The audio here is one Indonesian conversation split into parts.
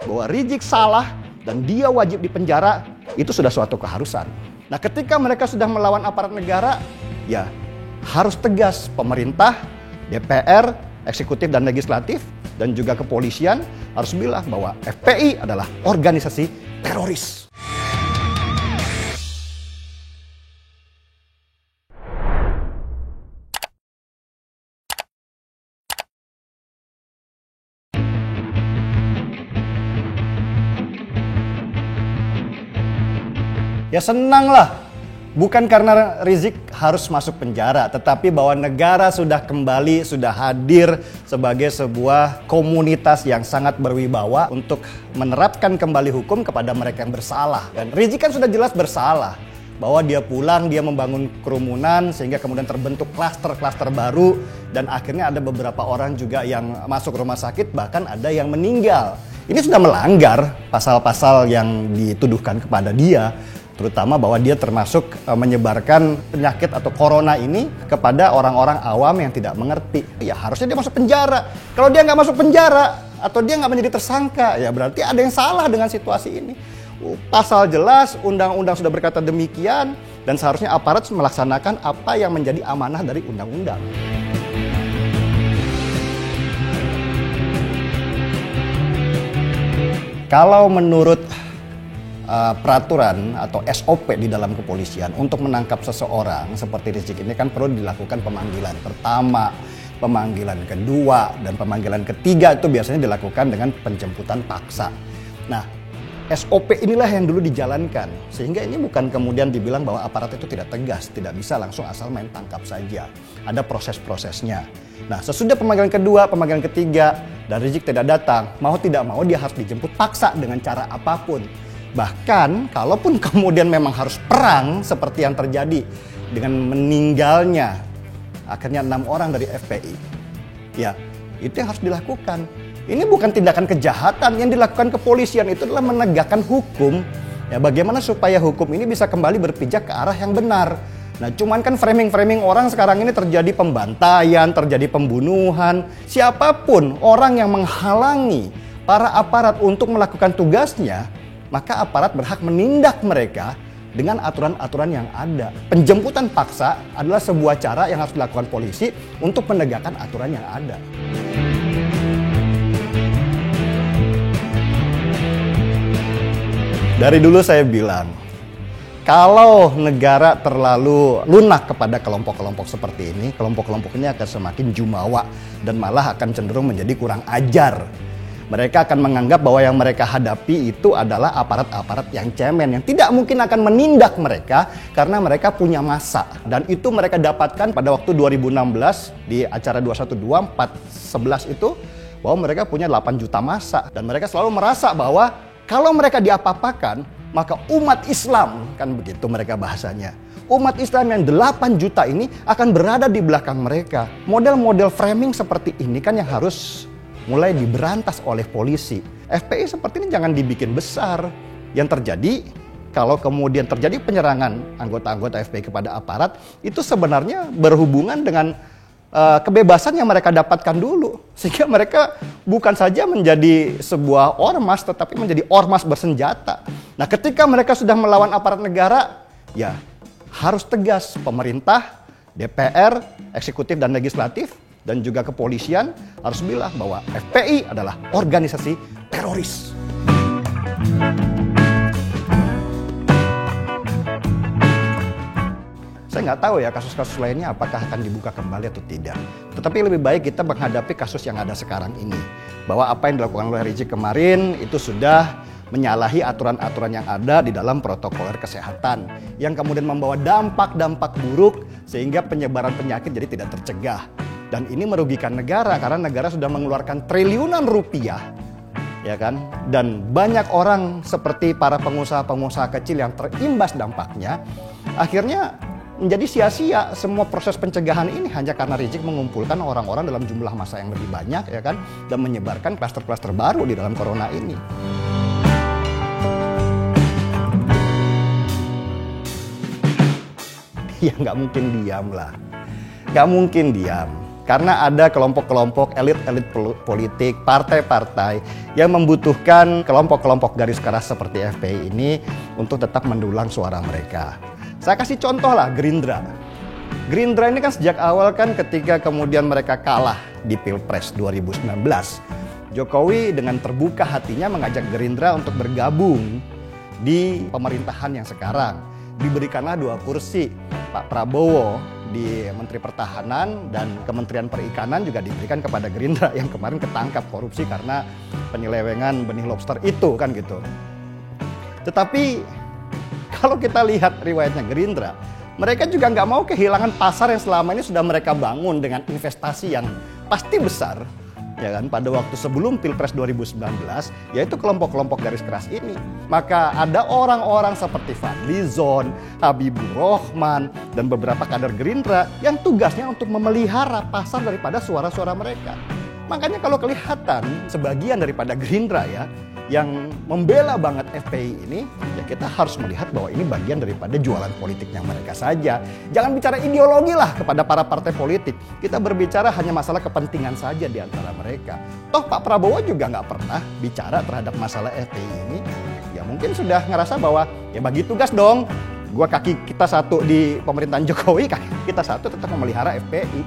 bahwa Rizik salah dan dia wajib dipenjara, itu sudah suatu keharusan. Nah, ketika mereka sudah melawan aparat negara, ya harus tegas pemerintah, DPR, eksekutif dan legislatif, dan juga kepolisian harus bilang bahwa FPI adalah organisasi teroris. Ya senanglah, bukan karena Rizik harus masuk penjara, tetapi bahwa negara sudah kembali, sudah hadir sebagai sebuah komunitas yang sangat berwibawa untuk menerapkan kembali hukum kepada mereka yang bersalah. Dan Rizik kan sudah jelas bersalah, bahwa dia pulang, dia membangun kerumunan, sehingga kemudian terbentuk klaster-klaster baru, dan akhirnya ada beberapa orang juga yang masuk rumah sakit, bahkan ada yang meninggal. Ini sudah melanggar pasal-pasal yang dituduhkan kepada dia, terutama bahwa dia termasuk menyebarkan penyakit atau corona ini kepada orang-orang awam yang tidak mengerti. Ya harusnya dia masuk penjara. Kalau dia nggak masuk penjara atau dia nggak menjadi tersangka, ya berarti ada yang salah dengan situasi ini. Pasal jelas, undang-undang sudah berkata demikian, dan seharusnya aparat melaksanakan apa yang menjadi amanah dari undang-undang. Kalau menurut peraturan atau SOP di dalam kepolisian untuk menangkap seseorang seperti Rizik ini kan perlu dilakukan pemanggilan pertama, pemanggilan kedua, dan pemanggilan ketiga itu biasanya dilakukan dengan penjemputan paksa. Nah, SOP inilah yang dulu dijalankan, sehingga ini bukan kemudian dibilang bahwa aparat itu tidak tegas, tidak bisa langsung asal main tangkap saja. Ada proses-prosesnya. Nah, sesudah pemanggilan kedua, pemanggilan ketiga, dan Rizik tidak datang, mau tidak mau dia harus dijemput paksa dengan cara apapun. Bahkan, kalaupun kemudian memang harus perang seperti yang terjadi dengan meninggalnya akhirnya 6 orang dari FPI, ya itu yang harus dilakukan. Ini bukan tindakan kejahatan, yang dilakukan kepolisian itu adalah menegakkan hukum. Ya, bagaimana supaya hukum ini bisa kembali berpijak ke arah yang benar. Nah, cuman kan framing-framing orang sekarang ini terjadi pembantaian, terjadi pembunuhan. Siapapun orang yang menghalangi para aparat untuk melakukan tugasnya, maka aparat berhak menindak mereka dengan aturan-aturan yang ada. Penjemputan paksa adalah sebuah cara yang harus dilakukan polisi untuk menegakkan aturan yang ada. Dari dulu saya bilang, kalau negara terlalu lunak kepada kelompok-kelompok seperti ini, kelompok-kelompok ini akan semakin jumawa dan malah akan cenderung menjadi kurang ajar. Mereka akan menganggap bahwa yang mereka hadapi itu adalah aparat-aparat yang cemen, yang tidak mungkin akan menindak mereka karena mereka punya massa. Dan itu mereka dapatkan pada waktu 2016 di acara 212, 411 itu, bahwa mereka punya 8 juta massa. Dan mereka selalu merasa bahwa kalau mereka diapa-apakan, maka umat Islam, kan begitu mereka bahasanya, umat Islam yang 8 juta ini akan berada di belakang mereka. Model-model framing seperti ini kan yang harus mulai diberantas oleh polisi. FPI seperti ini jangan dibikin besar. Yang terjadi, kalau kemudian terjadi penyerangan anggota-anggota FPI kepada aparat, itu sebenarnya berhubungan dengan kebebasan yang mereka dapatkan dulu. Sehingga mereka bukan saja menjadi sebuah ormas, tetapi menjadi ormas bersenjata. Nah, ketika mereka sudah melawan aparat negara, ya harus tegas pemerintah, DPR, eksekutif dan legislatif, dan juga kepolisian harus bilang bahwa FPI adalah organisasi teroris. Saya nggak tahu ya kasus-kasus lainnya apakah akan dibuka kembali atau tidak. Tetapi lebih baik kita menghadapi kasus yang ada sekarang ini. Bahwa apa yang dilakukan oleh Rizik kemarin itu sudah menyalahi aturan-aturan yang ada di dalam protokol kesehatan. Yang kemudian membawa dampak-dampak buruk sehingga penyebaran penyakit jadi tidak tercegah. Dan ini merugikan negara karena negara sudah mengeluarkan triliunan rupiah, ya kan? Dan banyak orang seperti para pengusaha-pengusaha kecil yang terimbas dampaknya, akhirnya menjadi sia-sia semua proses pencegahan ini hanya karena Rizik mengumpulkan orang-orang dalam jumlah massa yang lebih banyak, ya kan? Dan menyebarkan klaster-klaster baru di dalam corona ini. Ya nggak mungkin diam lah, nggak mungkin diam. Karena ada kelompok-kelompok elit-elit politik, partai-partai yang membutuhkan kelompok-kelompok garis keras seperti FPI ini untuk tetap mendulang suara mereka. Saya kasih contoh lah, Gerindra. Gerindra ini kan sejak awal kan ketika kemudian mereka kalah di Pilpres 2019, Jokowi dengan terbuka hatinya mengajak Gerindra untuk bergabung di pemerintahan yang sekarang. Diberikanlah 2 kursi, Pak Prabowo di Menteri Pertahanan dan Kementerian Perikanan juga diberikan kepada Gerindra yang kemarin ketangkap korupsi karena penyelewengan benih lobster itu kan gitu. Tetapi kalau kita lihat riwayatnya Gerindra, mereka juga nggak mau kehilangan pasar yang selama ini sudah mereka bangun dengan investasi yang pasti besar. Ya kan, pada waktu sebelum Pilpres 2019, yaitu kelompok-kelompok garis keras ini. Maka ada orang-orang seperti Fadlizon, Habibur Rahman, dan beberapa kader Gerindra yang tugasnya untuk memelihara pasar daripada suara-suara mereka. Makanya kalau kelihatan sebagian daripada Gerindra ya, yang membela banget FPI ini, ya kita harus melihat bahwa ini bagian daripada jualan politiknya mereka saja. Jangan bicara ideologi lah kepada para partai politik. Kita berbicara hanya masalah kepentingan saja di antara mereka. Toh Pak Prabowo juga nggak pernah bicara terhadap masalah FPI ini. Ya mungkin sudah ngerasa bahwa ya bagi tugas dong. Gua kaki kita satu di pemerintahan Jokowi, kaki kita satu tetap memelihara FPI.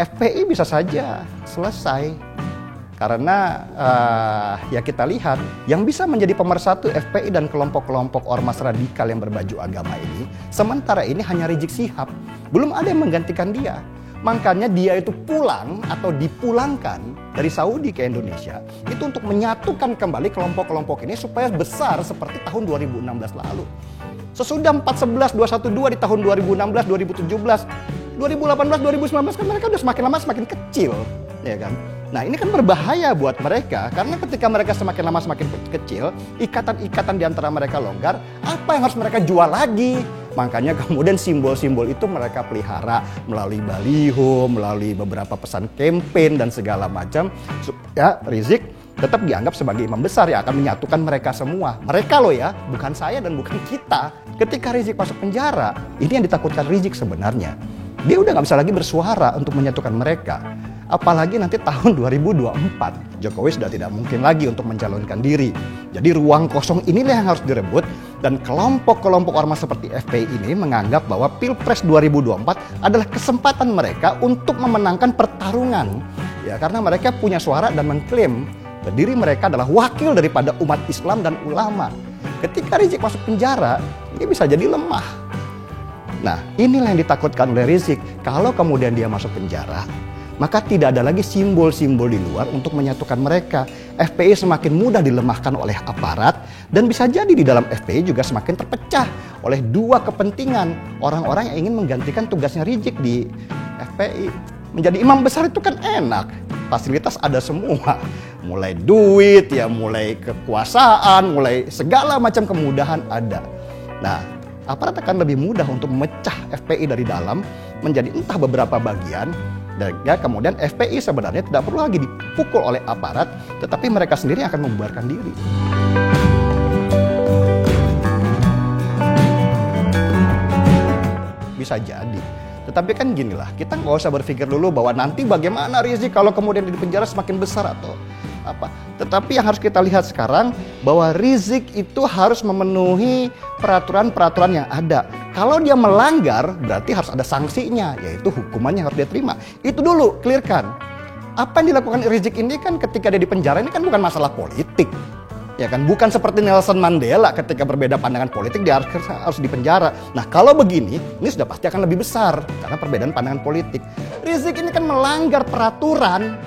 FPI bisa saja selesai karena ya kita lihat yang bisa menjadi pemersatu FPI dan kelompok-kelompok ormas radikal yang berbaju agama ini sementara ini hanya Rizik Syihab, belum ada yang menggantikan dia. Makanya dia itu pulang atau dipulangkan dari Saudi ke Indonesia itu untuk menyatukan kembali kelompok-kelompok ini supaya besar seperti tahun 2016 lalu. Sesudah 411 212 di tahun 2016 2017 2018, 2019 kan mereka udah semakin lama semakin kecil, ya kan? Nah ini kan berbahaya buat mereka, karena ketika mereka semakin lama semakin kecil, ikatan-ikatan di antara mereka longgar, apa yang harus mereka jual lagi? Makanya kemudian simbol-simbol itu mereka pelihara melalui baliho, melalui beberapa pesan campaign dan segala macam, supaya Rizik tetap dianggap sebagai imam besar yang akan menyatukan mereka semua. Mereka loh ya, bukan saya dan bukan kita. Ketika Rizik masuk penjara, ini yang ditakutkan Rizik sebenarnya. Dia udah gak bisa lagi bersuara untuk menyatukan mereka. Apalagi nanti tahun 2024, Jokowi sudah tidak mungkin lagi untuk mencalonkan diri. Jadi ruang kosong inilah yang harus direbut. Dan kelompok-kelompok ormas seperti FPI ini menganggap bahwa Pilpres 2024 adalah kesempatan mereka untuk memenangkan pertarungan. Ya, karena mereka punya suara dan mengklaim diri mereka adalah wakil daripada umat Islam dan ulama. Ketika Rizik masuk penjara, ini bisa jadi lemah. Nah, inilah yang ditakutkan oleh Rizik. Kalau kemudian dia masuk penjara, maka tidak ada lagi simbol-simbol di luar untuk menyatukan mereka. FPI semakin mudah dilemahkan oleh aparat dan bisa jadi di dalam FPI juga semakin terpecah oleh 2 kepentingan. Orang-orang yang ingin menggantikan tugasnya Rizik di FPI. Menjadi imam besar itu kan enak. Fasilitas ada semua. Mulai duit, ya mulai kekuasaan, mulai segala macam kemudahan ada. Nah, aparat akan lebih mudah untuk memecah FPI dari dalam menjadi entah beberapa bagian dan ya kemudian FPI sebenarnya tidak perlu lagi dipukul oleh aparat tetapi mereka sendiri akan membubarkan diri. Bisa jadi. Tetapi kan ginilah, kita nggak usah berpikir dulu bahwa nanti bagaimana Rizik kalau kemudian di penjara semakin besar atau apa. Tetapi yang harus kita lihat sekarang bahwa Rizik itu harus memenuhi peraturan-peraturan yang ada. Kalau dia melanggar berarti harus ada sanksinya, yaitu hukumannya harus dia terima. Itu dulu, clearkan. Apa yang dilakukan Rizik ini kan ketika dia di penjara ini kan bukan masalah politik. Ya kan, bukan seperti Nelson Mandela ketika berbeda pandangan politik dia harus dipenjara. Nah kalau begini, ini sudah pasti akan lebih besar karena perbedaan pandangan politik. Rizik ini kan melanggar peraturan.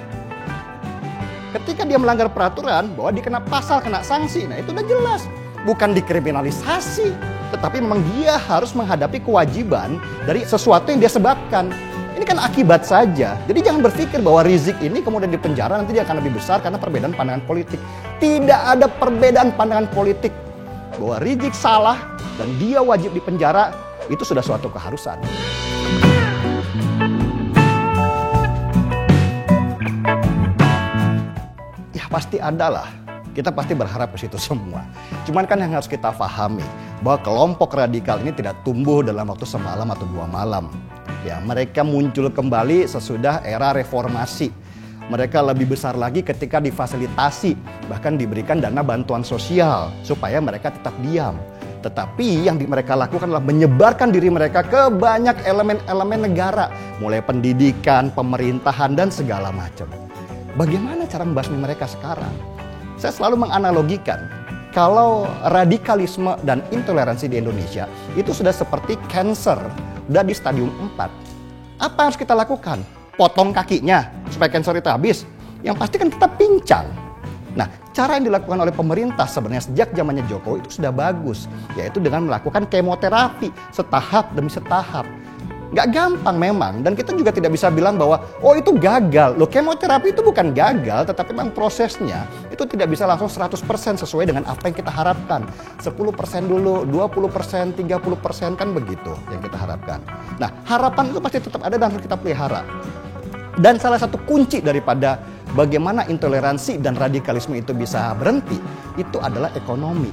Ketika dia melanggar peraturan, bahwa dia kena pasal, kena sanksi, nah itu udah jelas. Bukan dikriminalisasi, tetapi memang dia harus menghadapi kewajiban dari sesuatu yang dia sebabkan. Ini kan akibat saja. Jadi jangan berpikir bahwa Rizik ini kemudian dipenjara nanti dia akan lebih besar karena perbedaan pandangan politik. Tidak ada perbedaan pandangan politik. Bahwa Rizik salah dan dia wajib dipenjara, itu sudah suatu keharusan. Ya pasti ada lah Kita pasti berharap ke situ semua. Cuman kan yang harus kita pahami bahwa kelompok radikal ini tidak tumbuh dalam waktu semalam atau 2 malam. Ya, mereka muncul kembali sesudah era reformasi. Mereka lebih besar lagi ketika difasilitasi, bahkan diberikan dana bantuan sosial supaya mereka tetap diam. Tetapi yang mereka lakukan adalah menyebarkan diri mereka ke banyak elemen-elemen negara, mulai pendidikan, pemerintahan, dan segala macam. Bagaimana cara membasmi mereka sekarang? Saya selalu menganalogikan, kalau radikalisme dan intoleransi di Indonesia itu sudah seperti cancer, sudah di stadium 4. Apa yang harus kita lakukan? Potong kakinya supaya cancer itu habis? Yang pasti kan kita pincang. Nah, cara yang dilakukan oleh pemerintah sebenarnya sejak zamannya Jokowi itu sudah bagus, yaitu dengan melakukan kemoterapi setahap demi setahap. Nggak gampang memang, dan kita juga tidak bisa bilang bahwa oh itu gagal. Loh, kemoterapi itu bukan gagal, tetapi memang prosesnya itu tidak bisa langsung 100% sesuai dengan apa yang kita harapkan. 10% dulu, 20%, 30% kan begitu yang kita harapkan. Nah, harapan itu pasti tetap ada dan harus kita pelihara. Dan salah satu kunci daripada bagaimana intoleransi dan radikalisme itu bisa berhenti, itu adalah ekonomi.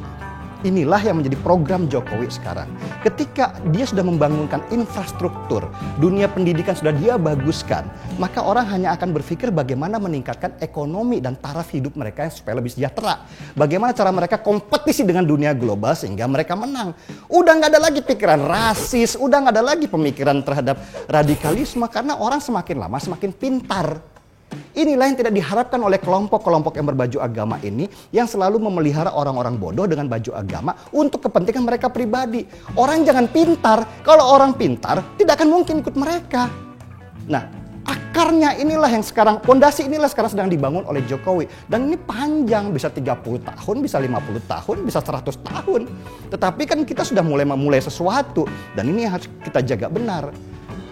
Inilah yang menjadi program Jokowi sekarang. Ketika dia sudah membangunkan infrastruktur, dunia pendidikan sudah dia baguskan, maka orang hanya akan berpikir bagaimana meningkatkan ekonomi dan taraf hidup mereka supaya lebih sejahtera. Bagaimana cara mereka kompetisi dengan dunia global sehingga mereka menang. Udah nggak ada lagi pikiran rasis, udah nggak ada lagi pemikiran terhadap radikalisme, karena orang semakin lama semakin pintar. Inilah yang tidak diharapkan oleh kelompok-kelompok yang berbaju agama ini, yang selalu memelihara orang-orang bodoh dengan baju agama untuk kepentingan mereka pribadi. Orang jangan pintar, kalau orang pintar tidak akan mungkin ikut mereka. Nah, akarnya inilah yang sekarang, pondasi inilah sekarang sedang dibangun oleh Jokowi. Dan ini panjang, bisa 30 tahun, bisa 50 tahun, bisa 100 tahun. Tetapi kan kita sudah mulai sesuatu, dan ini yang harus kita jaga benar.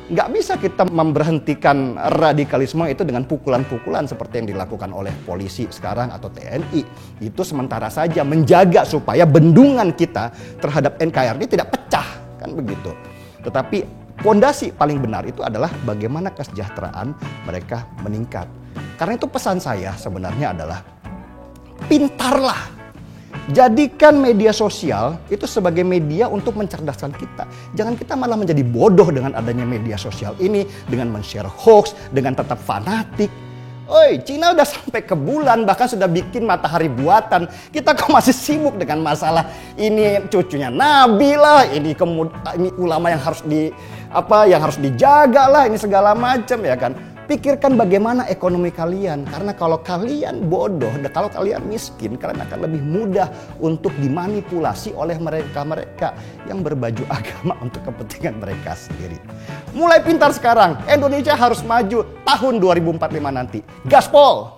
Nggak bisa kita memberhentikan radikalisme itu dengan pukulan-pukulan seperti yang dilakukan oleh polisi sekarang atau TNI. Itu sementara saja menjaga supaya bendungan kita terhadap NKRI tidak pecah, kan begitu. Tetapi pondasi paling benar itu adalah bagaimana kesejahteraan mereka meningkat. Karena itu pesan saya sebenarnya adalah pintarlah. Jadikan media sosial itu sebagai media untuk mencerdaskan kita. Jangan kita malah menjadi bodoh dengan adanya media sosial ini, dengan men-share hoax, dengan tetap fanatik. Oi, Cina udah sampai ke bulan, bahkan sudah bikin matahari buatan. Kita kok masih sibuk dengan masalah ini cucunya Nabi lah, ini ulama yang harus dijaga lah, ini segala macam ya kan. Pikirkan bagaimana ekonomi kalian, karena kalau kalian bodoh, kalau kalian miskin, kalian akan lebih mudah untuk dimanipulasi oleh mereka-mereka yang berbaju agama untuk kepentingan mereka sendiri. Mulai pintar sekarang, Indonesia harus maju tahun 2045 nanti. Gaspol!